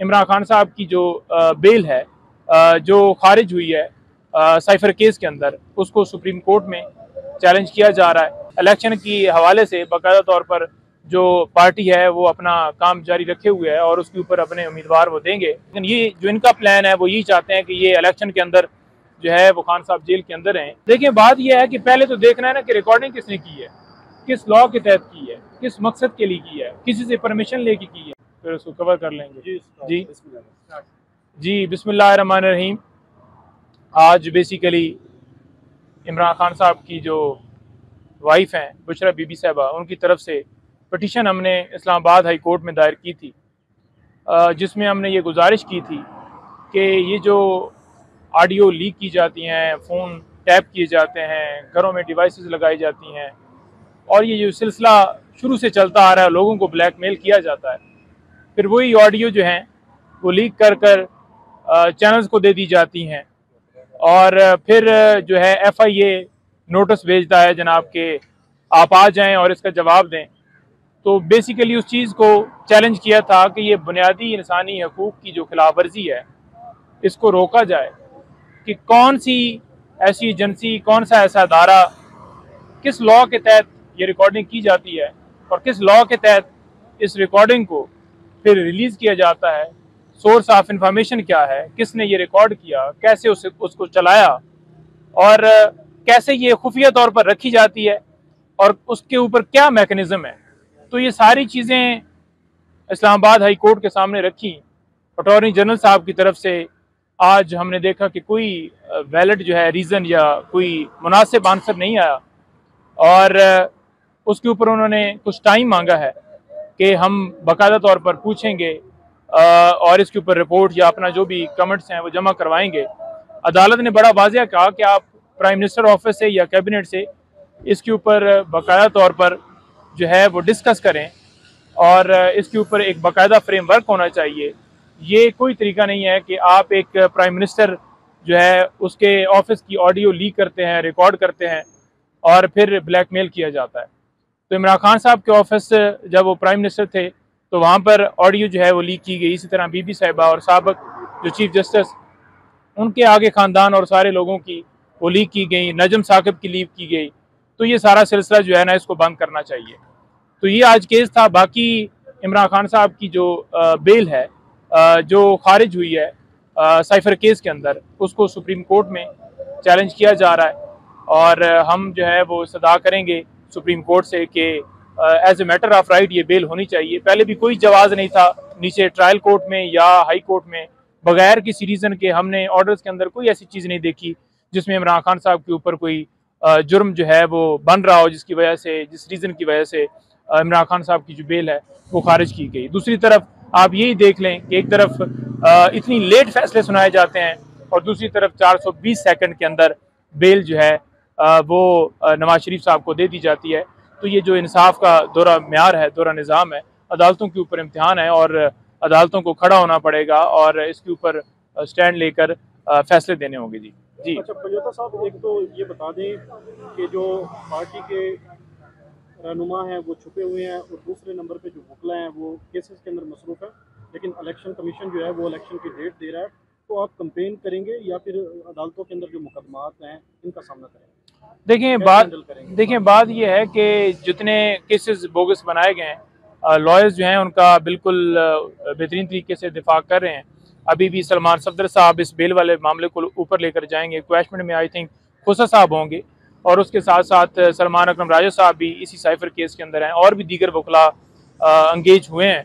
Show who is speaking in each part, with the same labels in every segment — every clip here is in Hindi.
Speaker 1: इमरान खान साहब की जो बेल है जो खारिज हुई है साइफर केस के अंदर, उसको सुप्रीम कोर्ट में चैलेंज किया जा रहा है। इलेक्शन की हवाले से बाकायदा तौर पर जो पार्टी है वो अपना काम जारी रखे हुए है और उसके ऊपर अपने उम्मीदवार वो देंगे। लेकिन ये जो इनका प्लान है वो यही चाहते हैं कि ये इलेक्शन के अंदर जो है वो खान साहब जेल के अंदर हैं। देखिए, बात यह है कि पहले तो देखना है ना कि रिकॉर्डिंग किसने की है, किस लॉ के तहत की है, किस मकसद के लिए की है, किसी से परमिशन लेके की है, फिर उसको कवर कर लेंगे। जी बिस्मिल्लाहिर्रहमानिर्रहीम। आज बेसिकली इमरान खान साहब की जो वाइफ हैं बुशरा बीबी साहबा, उनकी तरफ से पटिशन हमने इस्लामाबाद हाई कोर्ट में दायर की थी, जिसमें हमने ये गुजारिश की थी कि ये जो ऑडियो लीक की जाती हैं, फ़ोन टैप किए जाते हैं, घरों में डिवाइसेस लगाई जाती हैं और ये जो सिलसिला शुरू से चलता आ रहा है, लोगों को ब्लैकमेल किया जाता है, फिर वही ऑडियो जो हैं वो लीक कर चैनल्स को दे दी जाती हैं और फिर जो है FIA नोटिस भेजता है जनाब के आप आ जाएं और इसका जवाब दें। तो बेसिकली उस चीज़ को चैलेंज किया था कि ये बुनियादी इंसानी हकूक़ की जो खिलाफ वर्जी है इसको रोका जाए, कि कौन सी ऐसी एजेंसी, कौन सा ऐसा अदारा, किस लॉ के तहत ये रिकॉर्डिंग की जाती है और किस लॉ के तहत इस रिकॉर्डिंग को फिर रिलीज़ किया जाता है, सोर्स ऑफ इंफॉर्मेशन क्या है, किसने ये रिकॉर्ड किया, कैसे उसको चलाया और कैसे ये खुफिया तौर पर रखी जाती है और उसके ऊपर क्या मैकेनिज्म है। तो ये सारी चीज़ें इस्लामाबाद हाई कोर्ट के सामने रखी। अटॉर्नी जनरल साहब की तरफ से आज हमने देखा कि कोई वैलिड जो है रीज़न या कोई मुनासिब आंसर नहीं आया और उसके ऊपर उन्होंने कुछ टाइम मांगा है कि हम बाकायदा तौर पर पूछेंगे और इसके ऊपर रिपोर्ट या अपना जो भी कमेंट्स हैं वो जमा करवाएंगे। अदालत ने बड़ा वाज़ेह कहा कि आप प्राइम मिनिस्टर ऑफिस से या कैबिनेट से इसके ऊपर बाकायदा तौर पर जो है वो डिस्कस करें और इसके ऊपर एक बाकायदा फ्रेमवर्क होना चाहिए। ये कोई तरीका नहीं है कि आप एक प्राइम मिनिस्टर जो है उसके ऑफिस की ऑडियो लीक करते हैं, रिकॉर्ड करते हैं और फिर ब्लैकमेल किया जाता है। तो इमरान खान साहब के ऑफिस जब वो प्राइम मिनिस्टर थे तो वहाँ पर ऑडियो जो है वो लीक की गई। इसी तरह बीबी साहिबा और साबिक जो चीफ जस्टिस, उनके आगे ख़ानदान और सारे लोगों की वो लीक की गई, नजम साकिब की लीक की गई। तो ये सारा सिलसिला जो है ना इसको बंद करना चाहिए। तो ये आज केस था। बाकी इमरान खान साहब की जो बेल है जो खारिज हुई है साइफर केस के अंदर, उसको सुप्रीम कोर्ट में चैलेंज किया जा रहा है और हम जो है वो सदा करेंगे सुप्रीम कोर्ट से कि as a matter of right ये बेल होनी चाहिए। पहले भी कोई जवाज़ नहीं था नीचे ट्रायल कोर्ट में या हाई कोर्ट में, बगैर किसी रीज़न के हमने ऑर्डर्स के अंदर कोई ऐसी चीज़ नहीं देखी जिसमें इमरान खान साहब के ऊपर कोई जुर्म जो है वो बन रहा हो, जिसकी वजह से, जिस रीज़न की वजह से इमरान खान साहब की जो बेल है वो खारिज की गई। दूसरी तरफ आप यही देख लें कि एक तरफ इतनी लेट फैसले सुनाए जाते हैं और दूसरी तरफ 420 सेकंड के अंदर बेल जो है वो नवाज शरीफ साहब को दे दी जाती है। तो ये जो इंसाफ का दौरा म्यार है, दौरा निज़ाम है, अदालतों के ऊपर इम्तिहान है और अदालतों को खड़ा होना पड़ेगा और इसके ऊपर स्टैंड लेकर फैसले देने होंगे। जी
Speaker 2: अच्छा पयोता साहब, एक तो ये बता दें कि जो पार्टी के रहनुमा हैं वो छुपे हुए हैं और दूसरे नंबर पे जो वकला हैं वो केसेस के अंदर मसरूफ़ है, लेकिन इलेक्शन कमीशन जो है वो इलेक्शन की डेट दे रहा है। तो आप कंपेन करेंगे या फिर अदालतों के अंदर जो मुकदमात हैं इनका सामना करेंगे?
Speaker 1: देखिए बात ये है कि जितने केसेस बोगस बनाए गए हैं, लॉयर्स जो हैं उनका बिल्कुल बेहतरीन तरीके से दिफा कर रहे हैं। अभी भी सलमान सफदर साहब इस बेल वाले मामले को ऊपर लेकर जाएंगे। क्वेश्चन में आई थिंक खोसा साहब होंगे और उसके साथ साथ सलमान अकरम राजा साहब भी इसी साइफर केस के अंदर हैं और भी दीगर वकला अंगेज हुए हैं।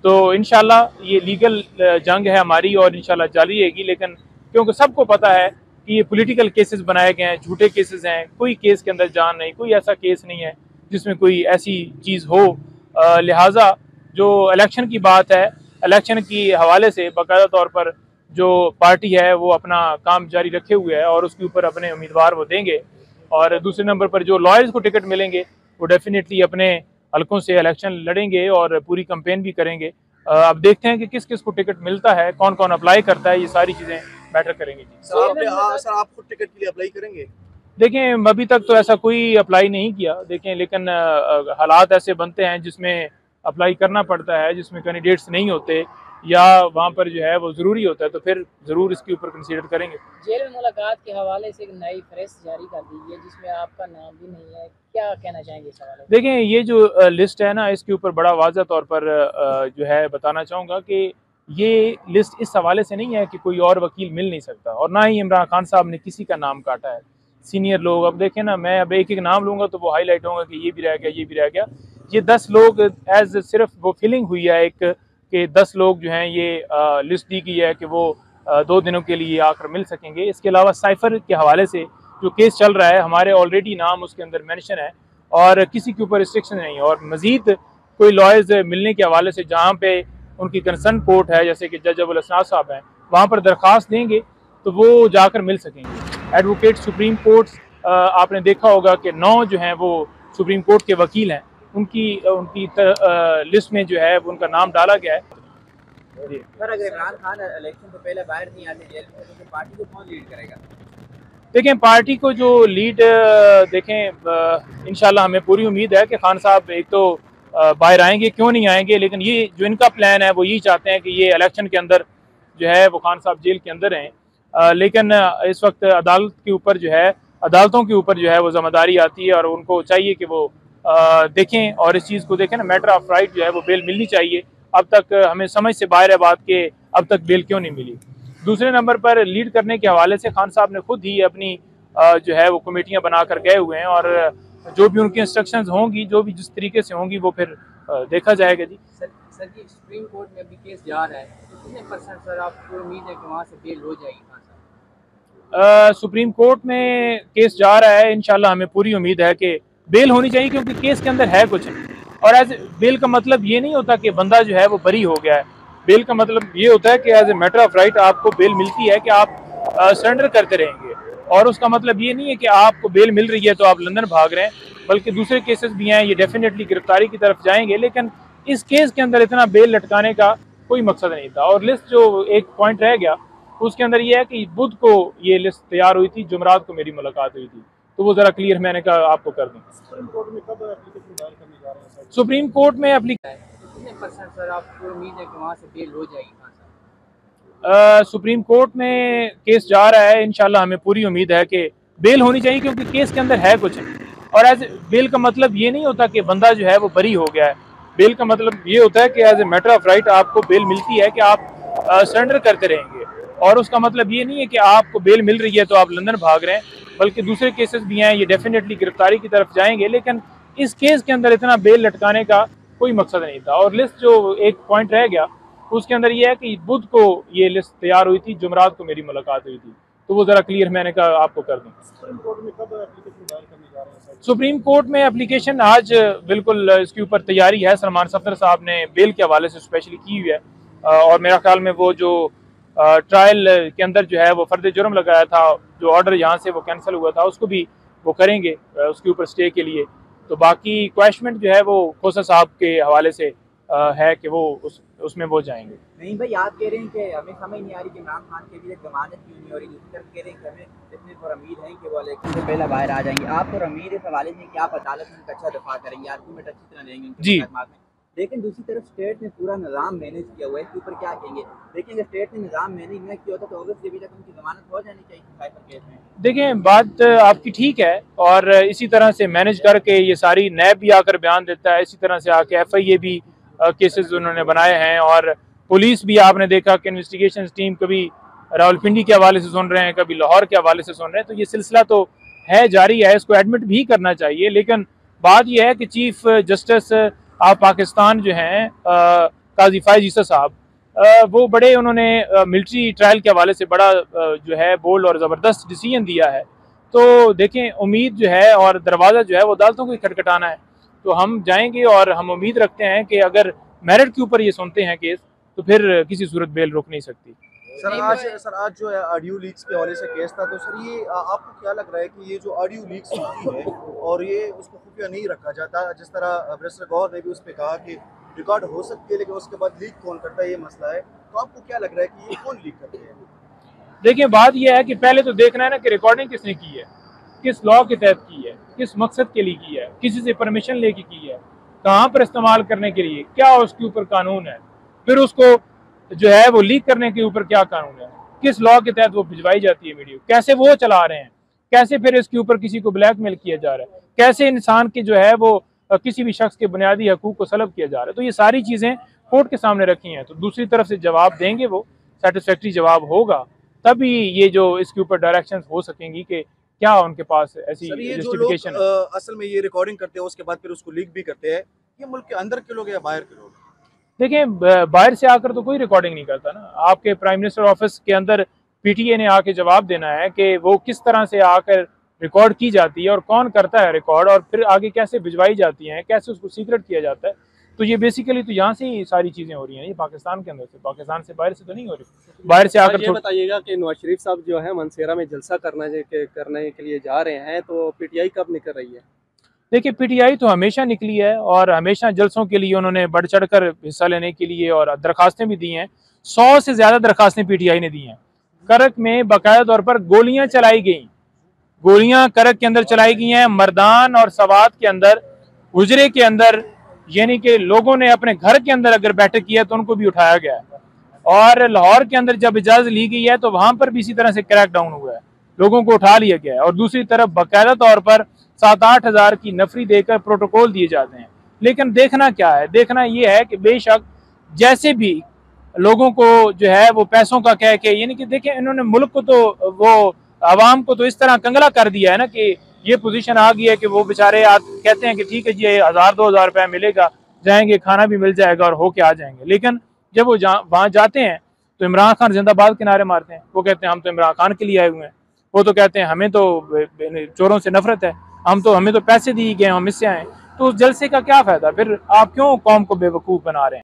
Speaker 1: तो इंशाल्लाह ये लीगल जंग है हमारी और इंशाल्लाह जारी रहेगी। लेकिन क्योंकि सबको पता है कि ये पॉलिटिकल केसेस बनाए गए हैं, झूठे केसेस हैं, कोई केस के अंदर जान नहीं, कोई ऐसा केस नहीं है जिसमें कोई ऐसी चीज़ हो। लिहाजा जो इलेक्शन की बात है, इलेक्शन की हवाले से बाकायदा तौर पर जो पार्टी है वो अपना काम जारी रखे हुए है और उसके ऊपर अपने उम्मीदवार वो देंगे और दूसरे नंबर पर जो लॉयर्स को टिकट मिलेंगे वो डेफिनेटली अपने हल्कों से इलेक्शन लड़ेंगे और पूरी कंपेन भी करेंगे। अब देखते हैं कि किस किस को टिकट मिलता है, कौन कौन अप्लाई करता है, ये सारी चीज़ें मैटर करेंगी।
Speaker 3: सर आप खुद टिकट के लिए अप्लाई करेंगे?
Speaker 1: देखें, अभी तक तो ऐसा कोई अप्लाई नहीं किया, देखें, लेकिन हालात ऐसे बनते हैं जिसमें अप्लाई करना पड़ता है, जिसमें कैंडिडेट्स नहीं होते या वहाँ पर जो है वो ज़रूरी होता है, तो फिर ज़रूर इसके ऊपर कंसीडर करेंगे।
Speaker 4: जेल में मुलाकात के हवाले से एक नई प्रेस जारी कर दी है जिसमें आपका नाम भी नहीं है, क्या कहना चाहेंगे इस हवाले से?
Speaker 1: देखें, ये जो लिस्ट है ना, इसके ऊपर बड़ा वाज़ह तौर पर जो है बताना चाहूँगा कि ये लिस्ट इस हवाले से नहीं है कि कोई और वकील मिल नहीं सकता, और ना ही इमरान खान साहब ने किसी का नाम काटा है। सीनियर लोग, अब देखें ना, मैं अब एक एक नाम लूँगा तो वो हाईलाइट होगा कि ये भी रह गया, ये भी रह गया। ये 10 लोग एज सिर्फ वो फीलिंग हुई है एक कि 10 लोग जो हैं ये लिस्ट दी गई है कि वो 2 दिनों के लिए आकर मिल सकेंगे। इसके अलावा साइफर के हवाले से जो केस चल रहा है, हमारे ऑलरेडी नाम उसके अंदर मेंशन है और किसी के ऊपर रिस्ट्रिक्शन नहीं है। और मज़ीद कोई लॉयर्स मिलने के हवाले से जहाँ पे उनकी कंसर्न कोर्ट है, जैसे कि जज अबुल हसनात साहब हैं, वहाँ पर दरख्वास्त देंगे तो वो जाकर मिल सकेंगे। एडवोकेट सुप्रीम कोर्ट, आपने देखा होगा कि 9 जो हैं वो सुप्रीम कोर्ट के वकील हैं, उनकी उनकी लिस्ट में जो है उनका नाम डाला गया है।
Speaker 5: सर, अगर इमरान खान इलेक्शन से पहले बाहर नहीं आते जेल में, तो पार्टी को कौन लीड करेगा?
Speaker 1: देखें, पार्टी को जो लीड देखें, इंशाल्लाह हमें पूरी उम्मीद है कि खान साहब एक तो बाहर आएंगे, क्यों नहीं आएंगे, लेकिन ये जो इनका प्लान है वो यही चाहते हैं कि ये इलेक्शन के अंदर जो है वो खान साहब जेल के अंदर हैं। लेकिन इस वक्त अदालत के ऊपर जो है, अदालतों के ऊपर जो है वो जिम्मेदारी आती है और उनको चाहिए कि वो देखें और इस चीज़ को देखें ना, मैटर ऑफ राइट जो है वो बेल मिलनी चाहिए। अब तक हमें समझ से बाहर है बात के अब तक बेल क्यों नहीं मिली। दूसरे नंबर पर लीड करने के हवाले से खान साहब ने खुद ही अपनी जो है वो कमेटियां बनाकर गए हुए हैं और जो भी उनकी इंस्ट्रक्शंस होंगी, जो भी जिस तरीके से होंगी, वो फिर देखा जाएगा जी।
Speaker 5: सर जी, सुप्रीम कोर्ट में अभी केस जा रहा है, तो कितने % सर आपको उम्मीद है कि वहाँ से बेल हो जाएगी खान साहब?
Speaker 1: सुप्रीम कोर्ट में केस जा रहा है, इंशाल्लाह हमें पूरी उम्मीद है कि बेल होनी चाहिए, क्योंकि केस के अंदर है कुछ। और एज बेल का मतलब ये नहीं होता कि बंदा जो है वो बरी हो गया है। बेल का मतलब ये होता है कि as a matter of right आपको बेल मिलती है कि आप सरेंडर करते रहेंगे, और उसका मतलब ये नहीं है कि आपको बेल मिल रही है तो आप लंदन भाग रहे हैं, बल्कि दूसरे केसेस भी हैं, ये डेफिनेटली गिरफ्तारी की तरफ जाएंगे। लेकिन इस केस के अंदर इतना बेल लटकाने का कोई मकसद नहीं था। और लिस्ट जो एक पॉइंट रह गया उसके अंदर ये है कि बुध को ये लिस्ट तैयार हुई थी, जुमरात को मेरी मुलाकात हुई थी, तो वो ज़रा क्लियर मैंने कहा आपको कर दूँ।
Speaker 2: सुप्रीम कोर्ट में कब एप्लीकेशन दायर करने जा रहे हैं सर?
Speaker 1: सुप्रीम कोर्ट में
Speaker 5: कितने % सर आपको उम्मीद है कि वहाँ से बेल हो जाएगी खान साहब?
Speaker 1: सुप्रीम कोर्ट में केस जा रहा है, इंशाल्लाह हमें पूरी उम्मीद है कि बेल होनी चाहिए, क्योंकि केस के अंदर है कुछ। और एज बेल का मतलब ये नहीं होता कि बंदा जो है वो बरी हो गया है। बेल का मतलब ये होता है कि as a matter of right आपको बेल मिलती है कि आप सरेंडर करते रहेंगे, और उसका मतलब ये नहीं है कि आपको बेल मिल रही है तो आप लंदन भाग रहे हैं, बल्कि दूसरे केसेस भी हैं, ये डेफिनेटली गिरफ्तारी की तरफ जाएंगे। लेकिन इस केस के अंदर इतना बेल लटकाने का कोई मकसद नहीं था। और लिस्ट जो एक पॉइंट रह गया उसके अंदर ये है कि बुध को ये लिस्ट तैयार हुई थी, जुमरात को मेरी मुलाकात हुई थी, तो वो ज़रा क्लियर मैंने कहा आपको कर दूँ।
Speaker 2: सुप्रीम कोर्ट में कब एप्लीकेशन दायर करने जा रहे हैं सर?
Speaker 1: सुप्रीम कोर्ट में एप्लीकेशन आज बिल्कुल इसके ऊपर तैयारी है। सलमान सफदर साहब ने बेल के हवाले से स्पेशली की हुई है, और मेरा ख्याल में वो जो ट्रायल के अंदर जो है वो फर्द जुर्म लगाया था, जो ऑर्डर यहाँ से वो कैंसिल हुआ था, उसको भी वो करेंगे उसके ऊपर स्टे के लिए। तो बाकी क्वेश्चन जो है वो खोसा साहब के हवाले से है कि वो उसमें वो जाएंगे।
Speaker 5: नहीं भाई, आप कह रहे हैं कि हमें समझ नहीं आ रही कि इमरान खान के लिए जमानत क्यों नहीं हो रही, दूसरी तरफ कह रहे हैं कि हमें इतनी पर उम्मीद है कि वो इलेक्शन से पहले बाहर आ जाएंगे। आप पर उम्मीद इस हवाले से कि आप अदालत में उनका अच्छा दफा करेंगे, आर्गूमेंट अच्छी तरह लेंगे
Speaker 1: जी।
Speaker 5: लेकिन दूसरी तरफ स्टेट ने पूरा निज़ाम मैनेज किया हुआ है, इसके ऊपर क्या कहेंगे? लेकिन अगर स्टेट ने निज़ाम मैनेज न किया होता तो अगस्त के भी तक उनकी जमानत हो जानी चाहिए साइफर केस में।
Speaker 1: देखें, बात आपकी ठीक है, और इसी तरह से मैनेज करके ये सारी नैब भी आकर बयान देता है, इसी तरह से आके FIA भी केसेस उन्होंने बनाए हैं, और पुलिस भी आपने देखा कि इन्वेस्टिगेशन टीम कभी रावलपिंडी के हवाले से सुन रहे हैं, कभी लाहौर के हवाले से सुन रहे हैं। तो ये सिलसिला तो है, जारी है, इसको एडमिट भी करना चाहिए। लेकिन बात यह है कि चीफ जस्टिस आप पाकिस्तान जो हैं काजी फायज ईसा साहब, वो बड़े उन्होंने मिलिट्री ट्रायल के हवाले से बड़ा जो है बोल्ड और ज़बरदस्त डिसीजन दिया है। तो देखें, उम्मीद जो है और दरवाज़ा जो है वो अदालतों को ही खटखटाना है। तो हम जाएंगे और हम उम्मीद रखते हैं कि अगर मेरिट के ऊपर ये सुनते हैं केस, तो फिर किसी सूरत बेल रुक नहीं सकती।
Speaker 3: सर आज जो है ऑडियो लीक्स के हवाले से केस था, तो सर ये आपको क्या लग रहा है कि ये जो ऑडियो लीक्स होती है और ये उसको खुफिया नहीं रखा जाता, जिस तरह बैरिस्टर गौहर ने भी उस पर कहा कि रिकॉर्ड हो सकती है लेकिन उसके बाद लीक कौन करता है, ये मसला है, तो आपको क्या लग रहा है कि ये कौन लीक करते हैं?
Speaker 1: देखिए, बात यह है कि पहले तो देखना है ना कि रिकॉर्डिंग किसने की है, किस लॉ के तहत की है, किस मकसद के लिए की है, किसी से परमिशन लेके की है, कहाँ पर इस्तेमाल करने के लिए, क्या उसके ऊपर कानून है। फिर उसको जो है वो लीक करने के ऊपर क्या कानून है, किस लॉ के तहत वो भिजवाई जाती है वीडियो, कैसे वो चला रहे हैं, कैसे फिर इसके ऊपर किसी को ब्लैकमेल किया जा रहा है, कैसे इंसान की जो है वो किसी भी शख्स के बुनियादी हकूक को सलब किया जा रहा है। तो ये सारी चीज़ें कोर्ट के सामने रखी हैं, तो दूसरी तरफ से जवाब देंगे, वो सेटिस्फैक्ट्री जवाब होगा, तभी ये जो इसके ऊपर डायरेक्शंस हो सकेंगी कि क्या उनके पास ऐसी
Speaker 3: सर ये जो
Speaker 1: जस्टिफिकेशन है।
Speaker 3: लोग असल में ये रिकॉर्डिंग करते हैं उसके बाद फिर उसको लीक भी करते हैं, ये मुल्क के अंदर के लोग हैं या बाहर के लोग?
Speaker 1: देखिए बाहर से आकर तो कोई रिकॉर्डिंग नहीं करता ना। आपके प्राइम मिनिस्टर ऑफिस के अंदर पीटीए ने आके जवाब देना है कि वो किस तरह से आकर रिकॉर्ड की जाती है और कौन करता है रिकॉर्ड, और फिर आगे कैसे भिजवाई जाती हैं, कैसे उसको सीक्रेट किया जाता है। तो ये बेसिकली तो यहाँ से ही सारी चीज़ें हो रही हैं, ये पाकिस्तान के अंदर से, पाकिस्तान से बाहर से तो नहीं हो रही। बाहर से आकर
Speaker 6: ये बताइएगा कि नवाज शरीफ साहब जो है मनसेरा में जलसा करने के लिए जा रहे हैं, तो पीटीआई कब निकल रही है?
Speaker 1: देखिए पीटीआई तो हमेशा निकली है और हमेशा जलसों के लिए उन्होंने बढ़ चढ़ कर हिस्सा लेने के लिए और दरखास्तें भी दी हैं। 100 से ज़्यादा दरखास्तें पीटीआई ने दी हैं। करक में बाकायदा तौर पर गोलियां चलाई गई, गोलियां करक के अंदर चलाई गई हैं, मर्दान और सवात के अंदर, गुजरे के अंदर, यानी कि लोगों ने अपने घर के अंदर अगर बैठक किया तो उनको भी उठाया गया है। और लाहौर के अंदर जब इजाज़त ली गई है तो वहां पर भी इसी तरह से क्रैक डाउन हुआ है, लोगों को उठा लिया गया है। और दूसरी तरफ बाकायदा तौर पर 7-8 हज़ार की नफरी देकर प्रोटोकॉल दिए जाते हैं। लेकिन देखना क्या है, देखना यह है कि बेशक जैसे भी लोगों को जो है वो पैसों का कह के, यानी कि देखें इन्होंने मुल्क को तो वो आवाम को तो इस तरह कंगला कर दिया है ना कि ये पोजीशन आ गई है कि वो बेचारे कहते हैं कि ठीक है जी 1000-2000 रुपया मिलेगा, जाएंगे, खाना भी मिल जाएगा और होके आ जाएंगे। लेकिन जब वो वहाँ जाते हैं तो इमरान खान जिंदाबाद के नारे मारते हैं। वो कहते हैं हम तो इमरान खान के लिए आए हुए हैं। वो तो कहते हैं हमें तो चोरों से नफरत है, हमें तो पैसे दिए गए, हम इससे आए। तो उस जलसे का क्या फायदा? फिर आप क्यों कौम को बेवकूफ़ बना रहे हैं?